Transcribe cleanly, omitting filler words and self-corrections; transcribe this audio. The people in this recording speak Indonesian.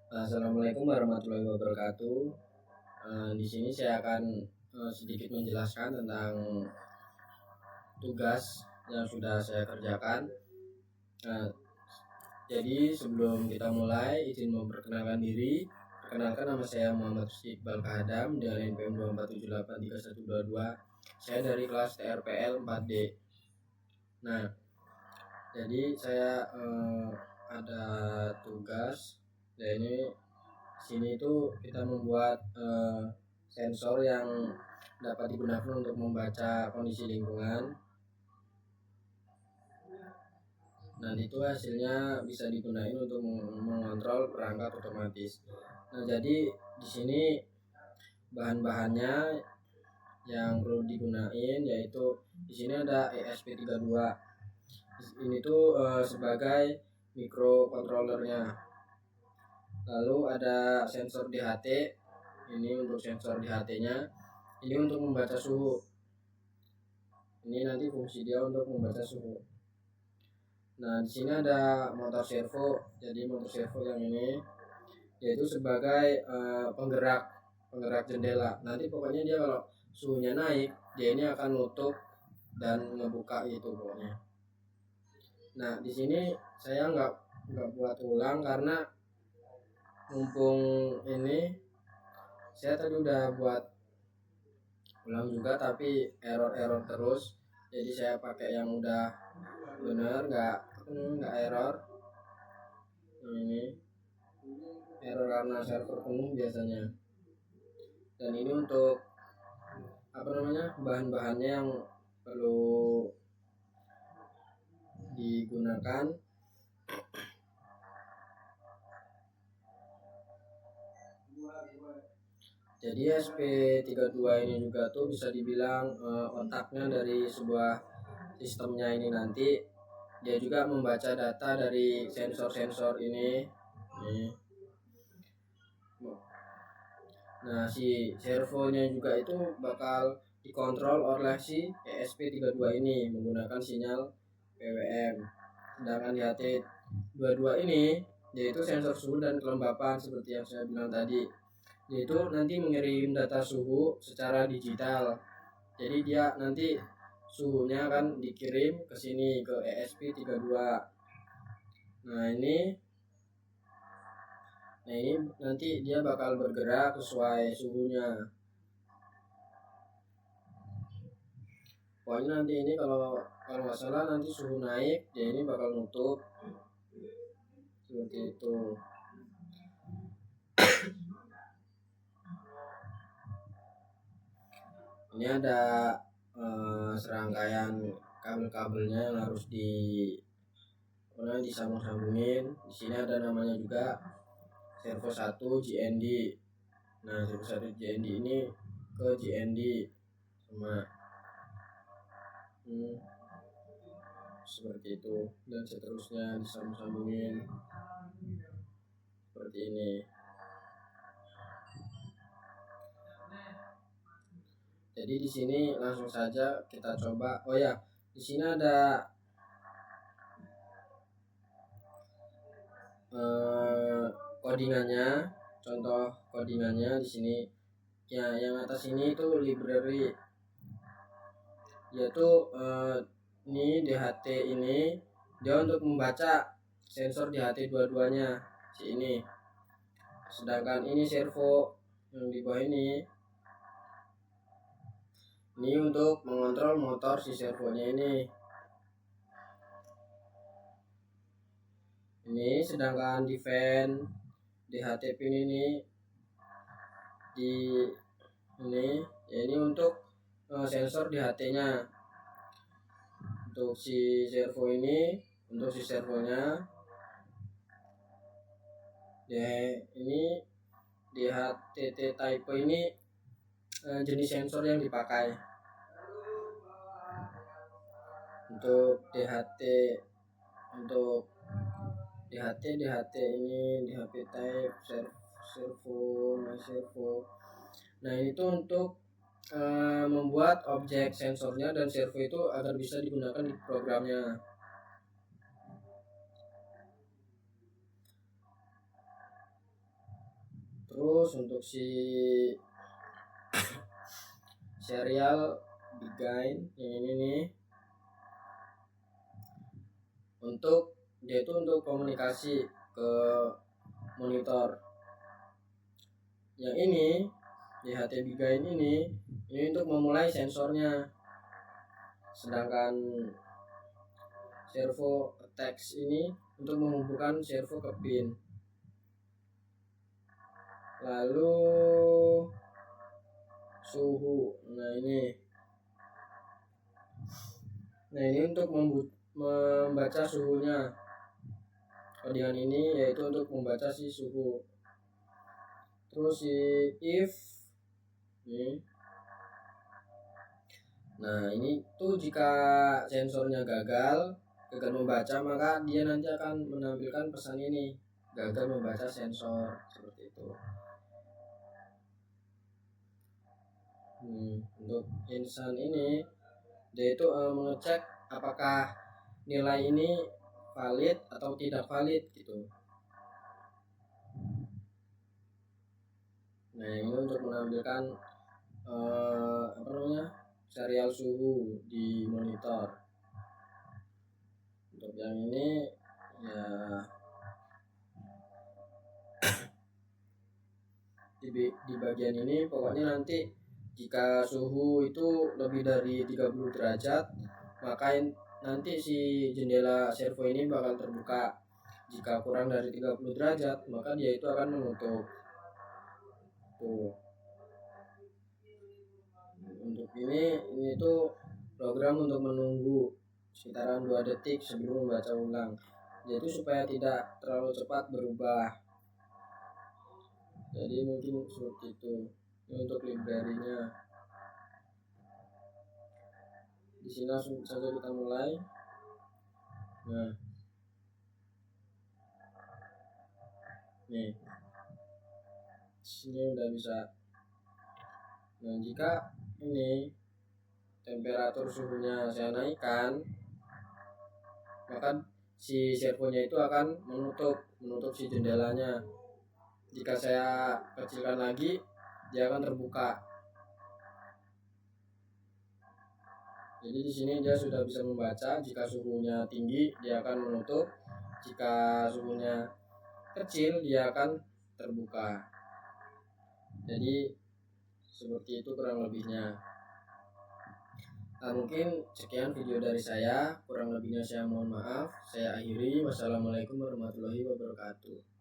Assalamualaikum warahmatullahi wabarakatuh. Di sini saya akan sedikit menjelaskan tentang tugas yang sudah saya kerjakan. Nah, jadi sebelum kita mulai, izin memperkenalkan diri. Perkenalkan, nama saya Muhammad Iqbal Kahadam dengan NPM 247831122. Saya dari kelas TRPL 4D. Nah, jadi saya ada tugas. Ya, ini sini itu kita membuat sensor yang dapat digunakan untuk membaca kondisi lingkungan, dan itu hasilnya bisa digunakan untuk mengontrol perangkat otomatis. Nah, jadi di sini bahan-bahannya yang perlu digunakan yaitu di sini ada ESP32. Ini tuh sebagai microcontrollernya. Lalu ada sensor DHT. Ini untuk sensor DHT-nya. Ini untuk membaca suhu. Ini nanti fungsi dia untuk membaca suhu. Nah, di sini ada motor servo. Jadi motor servo yang ini yaitu sebagai penggerak jendela. Nanti pokoknya dia kalau suhunya naik, dia ini akan nutup dan ngebuka itu pokoknya. Nah, di sini saya nggak buat ulang karena mumpung ini saya tadi udah buat ulang juga tapi error terus. Jadi saya pakai yang udah benar, nggak error. Ini error karena server penuh biasanya. Dan ini untuk bahan-bahannya yang perlu digunakan. Jadi SP32 ini juga tuh bisa dibilang otaknya dari sebuah sistemnya ini. Nanti dia juga membaca data dari sensor-sensor ini. Nah, si servonya juga itu bakal dikontrol oleh si ESP32 ini menggunakan sinyal PWM. Sedangkan di HT22 ini yaitu sensor suhu dan kelembapan seperti yang saya bilang tadi. Yaitu nanti mengirim data suhu secara digital. Jadi dia nanti suhunya akan dikirim ke sini ke ESP32. Nah, ini nanti dia bakal bergerak sesuai suhunya. Pokoknya nanti ini kalau nggak salah nanti suhu naik, dia ini bakal nutup seperti itu. Ini ada serangkaian kabel-kabelnya yang harus disambung-sambungin. Di sini ada namanya juga servo 1 GND. Nah, servo 1 GND ini ke GND sama seperti itu, dan seterusnya disambung-sambungin seperti ini. Jadi di sini langsung saja kita coba. Oh ya, di sini ada codingannya, contoh codingannya di sini. Ya, yang atas ini itu library, yaitu ini DHT ini dia untuk membaca sensor DHT dua-duanya si ini. Sedangkan ini servo yang di bawah ini untuk mengontrol motor si servonya ini. Ini sedangkan di fan DHT pin ini ini untuk sensor DHT-nya. Untuk si servo ini, untuk si servonya ini DHTT type ini jenis sensor yang dipakai. Untuk DHT ini DHT type servo. Nah, itu untuk membuat objek sensornya dan servo itu agar bisa digunakan di programnya. Terus untuk si serial Bigain yang ini nih, untuk dia itu untuk komunikasi ke monitor. Yang ini DHT Bigain ini untuk memulai sensornya, sedangkan servo attach ini untuk menghubungkan servo ke pin. Lalu suhu, nah ini untuk membaca suhunya. Kodian ini yaitu untuk membaca si suhu. Terus si if ini, nah ini tuh jika sensornya gagal membaca, maka dia nanti akan menampilkan pesan ini, gagal membaca sensor, seperti itu. Untuk insan ini dia itu mengecek apakah nilai ini valid atau tidak valid gitu. Nah ini untuk menampilkan serial suhu di monitor. Untuk yang ini ya di bagian ini pokoknya nanti jika suhu itu lebih dari 30 derajat, maka nanti si jendela servo ini bakal terbuka. Jika kurang dari 30 derajat, maka dia itu akan menutup. Tuh. Untuk ini tuh program untuk menunggu sekitaran 2 detik sebelum membaca ulang. Jadi supaya tidak terlalu cepat berubah. Jadi mungkin seperti itu. Ini untuk library-nya. Di sini langsung saja kita mulai. Nah, nih, sini udah bisa. Nah, jika ini temperatur suhunya saya naikkan, maka si servonya itu akan menutup si jendelanya. Jika saya kecilkan lagi, dia akan terbuka. Jadi di sini dia sudah bisa membaca. Jika suhunya tinggi, dia akan menutup. Jika suhunya kecil, dia akan terbuka. Jadi seperti itu kurang lebihnya. Nah, mungkin sekian video dari saya. Kurang lebihnya saya mohon maaf. Saya akhiri. Wassalamualaikum warahmatullahi wabarakatuh.